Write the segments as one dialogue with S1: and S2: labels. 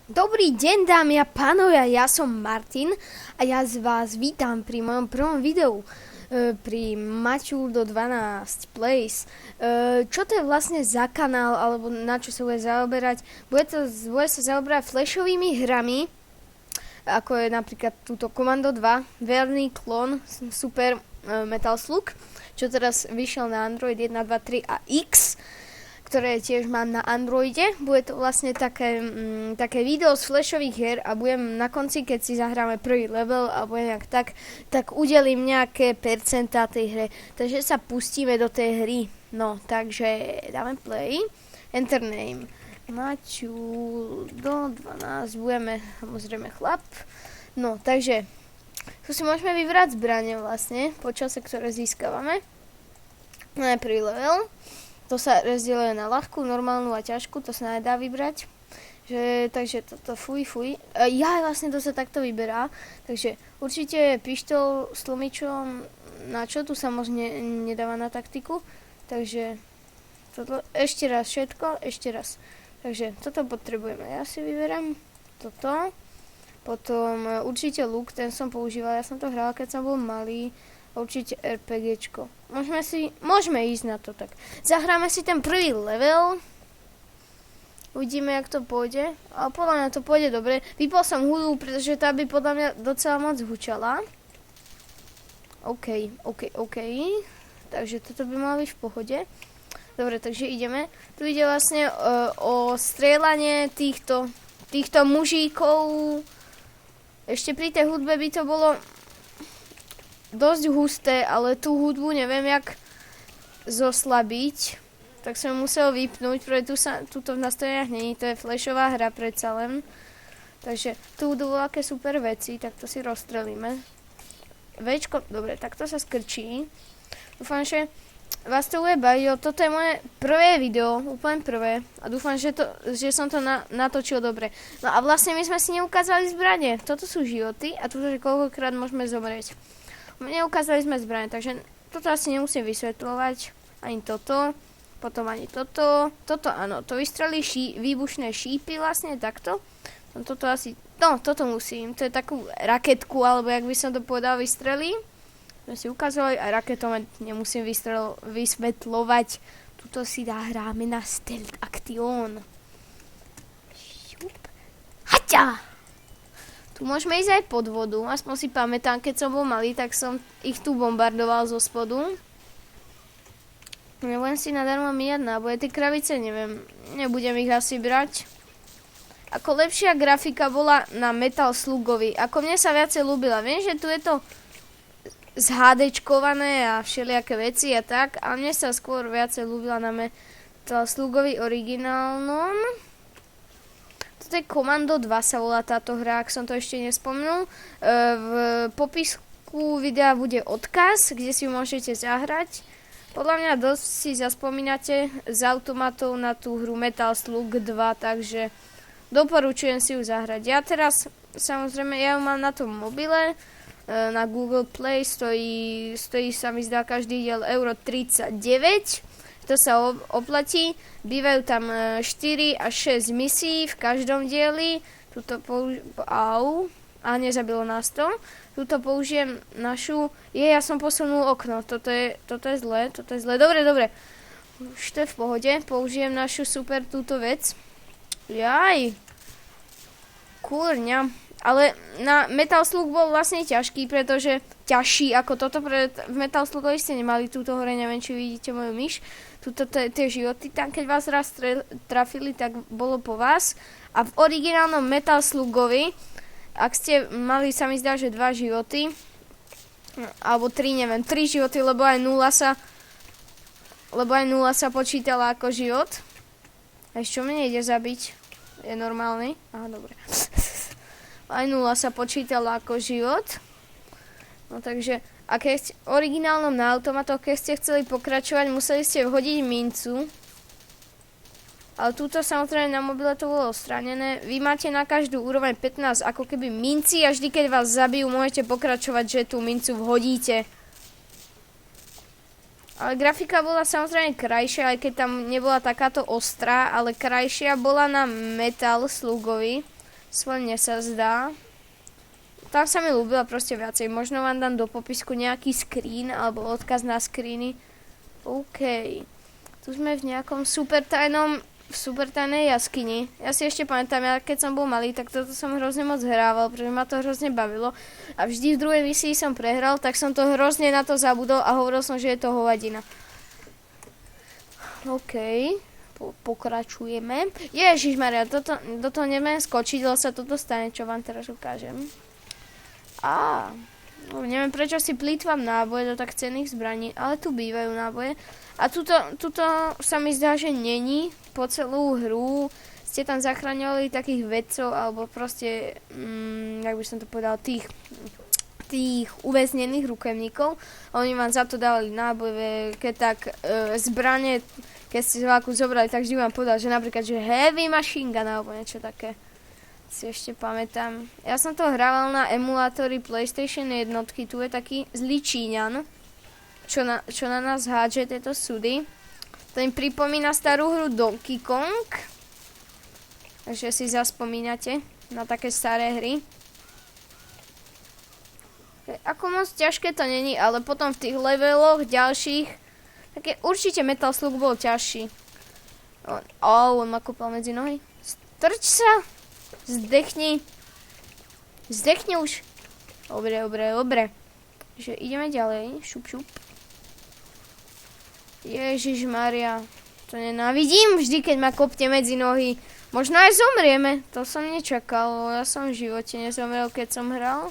S1: Dobrý deň, dámy a pánovia, ja som Martin a ja vás vítam pri mojom prvom videu pri Mature do 12 Plays. Čo to je vlastne za kanál, alebo na čo sa bude zaoberať? Bude sa zaoberať flashovými hrami, ako je napríklad túto Commando 2, verný klon Super Metal Slug, čo teraz vyšiel na Android 1, 2, 3 a X, ktoré tiež mám na Androide. Bude to vlastne také video z flashových hier a budem na konci, keď si zahráme prvý level alebo nejak tak udelím nejaké percentá tej hry. Takže sa pustíme do tej hry. No, takže dáme play. Enter name. Maťu do 12. Budeme samozrejme chlap. No, takže tu si môžeme vybrať zbranie vlastne po čase, ktoré získavame. Máme prvý level. To sa rozdieluje na ľahkú, normálnu a ťažkú, to sa nedá vybrať. Takže toto fuj. Vlastne to sa takto vyberá. Takže určite pištol s tlmičom, na čo tu sa moc nedáva na taktiku. Takže toto, ešte raz všetko, ešte raz. Takže toto potrebujeme. Ja si vyberám toto. Potom určite luk, ten som používala, ja som to hrala, keď som bol malý. Určite RPGčko. Môžeme ísť na to tak. Zahráme si ten prvý level. Uvidíme, jak to pôjde. Ale podľa mňa to pôjde dobre. Vypol som hudbu, pretože tá by podľa mňa docela moc hučala. OK. Takže toto by malo byť v pohode. Dobre, takže ideme. Tu ide vlastne o strieľanie týchto mužíkov. Ešte pri tej hudbe by to bolo dosť husté, ale tú hudbu neviem jak zoslabiť, tak som musel vypnúť, pretože tuto v nastaveniach není, to je flashová hra predsa len. Takže tu budú aké super veci, tak to si rozstrelíme. Večko, dobre, tak to sa skrčí. Dúfam, že vás to bude baviť, toto je moje prvé video, úplne prvé. A dúfam, že som to natočil dobre. No a vlastne my sme si neukázali zbranie, toto sú životy a tu koľkokrát môžeme zomrieť. Neukázali sme zbrane, takže toto asi nemusím vysvetľovať. Ani toto, potom ani toto. Toto áno, to vystrelí výbušné šípy vlastne takto. Toto asi, no toto musím, to je takú raketku, alebo jak by som to povedal, vystrelí. Sme si ukázali a raketom nemusím vysvetľovať. Tuto si hráme na stealth action. Haťa! Tu môžeme ísť aj pod vodu, aspoň si pamätám, keď som bol malý, tak som ich tu bombardoval zo spodu. Nebudem si nadarmo míjať náboje, tie kravice neviem, nebudem ich asi brať. Ako lepšia grafika bola na Metal Slugovi, ako mne sa viacej ľúbila. Viem, že tu je to zHDčkované a všelijaké veci a tak, ale mne sa skôr viacej ľúbila na Metal Slugovi originálnom. Toto je Commando 2 sa volá táto hra, ak som to ešte nespomenul. V popisku videa bude odkaz, kde si môžete zahrať. Podľa mňa dosť si zaspomínate z automatov na tú hru Metal Slug 2, takže doporučujem si ju zahrať. Ja teraz, samozrejme, ja ju mám na tom mobile, na Google Play, stojí sa mi zdá každý diel €39. To sa oplatí, bývajú tam 4 až 6 misií v každom dieli, nezabilo nás to, tuto použijem našu, ja som posunul okno, toto je zlé, dobre, už to je v pohode, použijem našu super túto vec, kurňa, ale na Metal Slug bol vlastne ťažký, pretože ťažší ako toto, v Metal Slugovi ste nemali túto hore, neviem, či vidíte moju myš, tuto tie životy, tam keď vás raz trafili, tak bolo po vás. A v originálnom Metal Slugovi, ak ste mali, sa mi zdá, že 2 životy, alebo 3, neviem, 3 životy, lebo aj 0 sa počítala ako život. A čo mne ide zabiť? Je normálny? Aha, dobre. Aj 0 sa počítala ako život. No takže, a keď v originálnom na automatoch, keď ste chceli pokračovať, museli ste vhodiť mincu. Ale túto samozrejme na mobile to bolo odstránené. Vy máte na každú úroveň 15 ako keby minci a vždy keď vás zabijú, môžete pokračovať, že tú mincu vhodíte. Ale grafika bola samozrejme krajšia, aj keď tam nebola takáto ostrá, ale krajšia bola na Metal Slugovi. Svojne sa zdá. Tam sa mi ľúbila proste viacej. Možno vám dám do popisku nejaký screen alebo odkaz na screeny. OK. Tu sme v nejakom super tajnej jaskyni. Ja si ešte pamätám, ja keď som bol malý, tak toto som hrozne moc hrával, pretože ma to hrozne bavilo. A vždy v druhej misii som prehral, tak som to hrozne na to zabudol a hovoril som, že je to hovadina. OK. Pokračujeme. Ježišmaria, do toho neviem skočiť, lebo sa toto stane, čo vám teraz ukážem. Neviem, prečo si plýtvam náboje do tak cenných zbraní, ale tu bývajú náboje. A tuto sa mi zdá, že není. Po celú hru ste tam zachraňovali takých vedcov, alebo proste, jak by som to povedal, tých uväznených rukojemníkov. Oni vám za to dali náboje, keď tak zbranie, keď ste zváku zobrali, tak vždy vám povedal, že napríklad, že heavy machine gun, alebo niečo také. Si ešte pamätám. Ja som to hrával na emulátori PlayStation 1, tu je taký zlý Číňan, čo na nás hádže tieto súdy. To im pripomína starú hru Donkey Kong. Takže si zaspomínate na také staré hry. Ako moc ťažké to není, ale potom v tých leveloch ďalších, také určite Metal Slug bol ťažší. On ma kopal medzi nohy. Strč sa! Zdechni už. Dobre. Takže ideme ďalej. Šup. Ježišmaria, to nenávidím vždy, keď ma kopne medzi nohy. Možno aj zomrieme, to som nečakal, ja som v živote nezomrel, keď som hral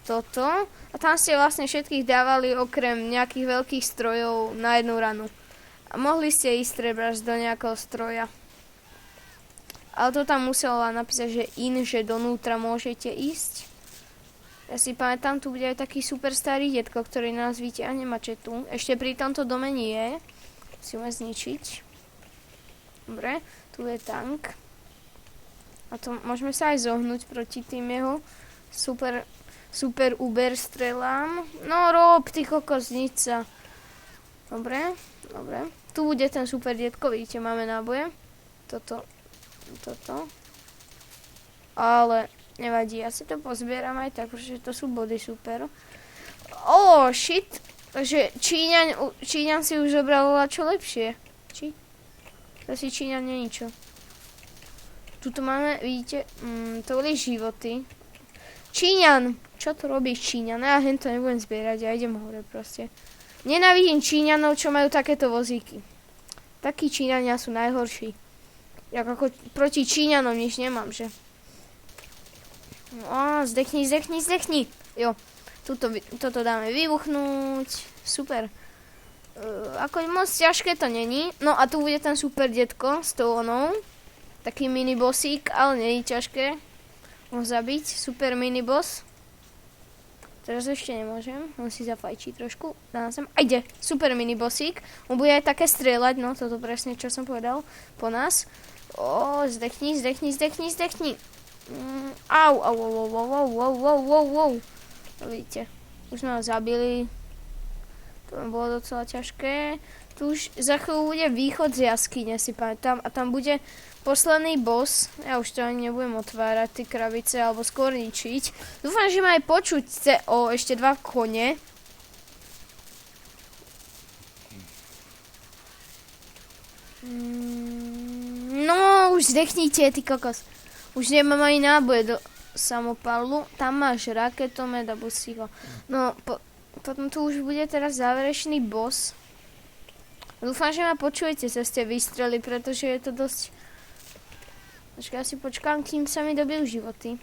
S1: toto. A tam ste vlastne všetkých dávali okrem nejakých veľkých strojov na jednu ranu. A mohli ste ísť trebárs do nejakého stroja. Ale to tam muselo napísať, že donútra môžete ísť. Ja si pamätám, tu bude aj taký super starý detko, ktorý nás vyťahne mačetu. Ešte pri tomto dome nie. Musíme zničiť. Dobre, tu je tank. A to môžeme sa aj zohnúť proti tým jeho super uber strelám. No rob, ty kokosnica. Dobre. Tu bude ten super detko, vidíte, máme náboje. Toto. Ale nevadí, ja si to pozbieram aj tak, pretože to sú body super. Shit. Takže Číňan si už zobral čo lepšie. To si Číňan nie ničo. Tuto máme, vidíte, to boli životy. Číňan! Čo to robíš, Číňan? Ja to nebudem zbierať, ja idem hore proste. Nenávidím Číňanov, čo majú takéto vozíky. Takí Číňania sú najhorší. Ako proti Číňanom nič nemám, že? Zdechni. Jo, toto dáme vybuchnúť. Super. Ako moc ťažké to není. No a tu bude ten super detko s tou onou. Taký minibosík, ale není ťažké ho zabiť. Super miniboss. Teraz ešte nemôžem. On si zafajčí trošku. Dám sem. A ide. Super minibosík. On bude aj také strieľať. No, toto presne, čo som povedal. Po nás. Zdechni. Au. Vidíte, už sme ho zabili. To bolo docela ťažké. Tu už za chvíľu bude východ z jaskyne, si pamätám. A tam bude posledný boss. Ja už to ani nebudem otvárať, tie krabice, alebo skôr ničiť. Dúfam, že ma aj počuť ešte 2 kone. No, už zdechnite, ty kokos. Už nemám ani náboje do samopalu. Tam máš raketomet a busího. No, potom tu už bude teraz záverečný boss. Dúfam, že ma počujete cez tie výstrely, pretože je to dosť... Ja si počkám, kým sa mi dobijú životy.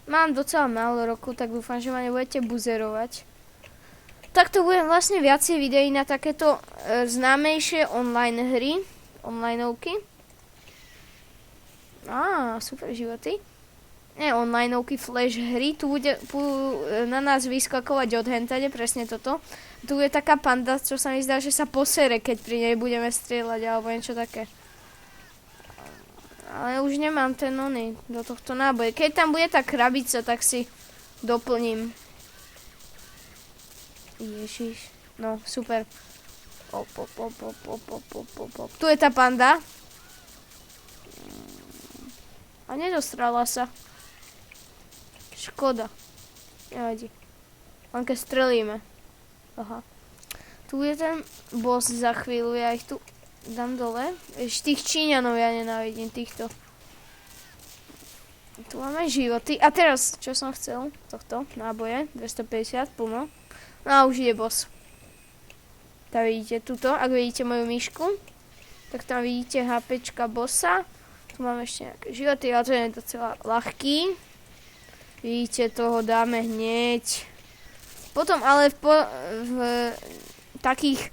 S1: Mám docela málo rokov, tak dúfam, že ma nebudete buzerovať. Takto budem vlastne viacej videí na takéto známejšie online hry. Onlineovky. Super životy. Nie onlineovky, flash hry. Tu bude na nás vyskakovať od hentade, presne toto. Tu je taká panda, čo sa mi zdá, že sa posere, keď pri nej budeme strieľať, alebo niečo také. Ale už nemám ten do tohto náboje. Keď tam bude tá krabica, tak si doplním. Ježiš. No, super. Tu je tá panda. A nedostrala sa. Škoda. Nevadí. Len keď strelíme. Aha. Tu je ten boss za chvíľu, ja ich tu dám dole. Ešte tých Číňanov ja nenávidím, týchto. Tu máme životy. A teraz, čo som chcel? Tohto, náboje, 250, plno. No a už je boss. Tak vidíte tuto, ak vidíte moju myšku, tak tam vidíte HPčka bossa. Tu máme ešte nejaké životy, ale to je docela ľahký. Vidíte, toho dáme hneď. Potom ale v takých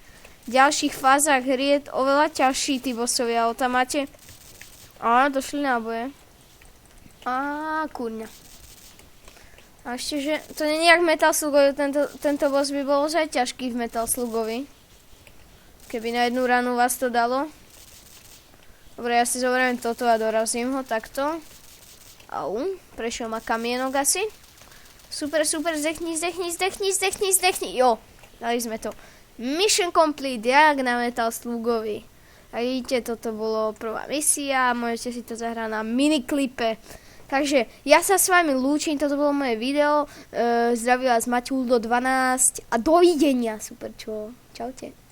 S1: ďalších fázach hry je oveľa ťažší tí bossovia, ale tam máte... A, došli náboje. Á, kurňa. A ešte, že to nie je jak Metal Slugovi, tento boss by bol už aj ťažký v Metal Slugovi. Keby na jednu ranu vás to dalo. Dobre, ja si zoberiem toto a dorazím ho takto. Au, prešiel ma kamienok asi. Super, super, zdechni. Jo, dali sme to. Mission complete, jak na Metal Slugovi. A vidíte, toto bolo prvá misia, môžete si to zahrať na miniklipe. Takže ja sa s vami lúčim, toto bolo moje video. Zdraví vás Maťuldo 12 a dovidenia. Super, čo? Čaute.